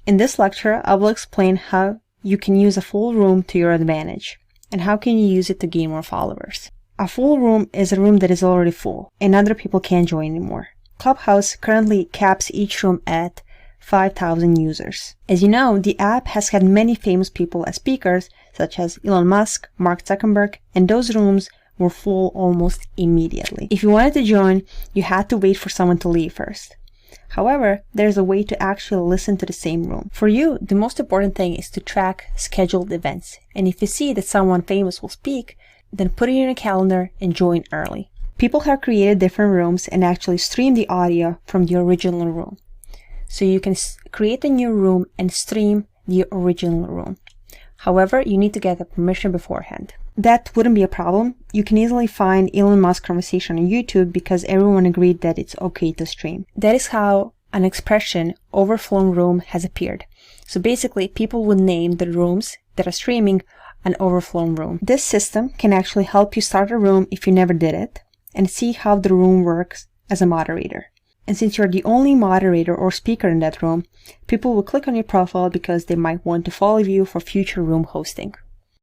In this lecture, I will explain how you can use a full room to your advantage, and how can you use it to gain more followers. A full room is a room that is already full, and other people can't join anymore. Clubhouse currently caps each room at 5,000 users. As you know, the app has had many famous people as speakers, such as Elon Musk, Mark Zuckerberg, and those rooms were full almost immediately. If you wanted to join, you had to wait for someone to leave first. However, there's a way to actually listen to the same room. For you, the most important thing is to track scheduled events. And if you see that someone famous will speak, then put it in your calendar and join early. People have created different rooms and actually stream the audio from the original room. So you can create a new room and stream the original room. However, you need to get the permission beforehand. That wouldn't be a problem. You can easily find Elon Musk conversation on YouTube because everyone agreed that it's okay to stream. That is how an expression overflown room has appeared. So basically, people would name the rooms that are streaming an overflown room. This system can actually help you start a room if you never did it and see how the room works as a moderator. And since you're the only moderator or speaker in that room, people will click on your profile because they might want to follow you for future room hosting.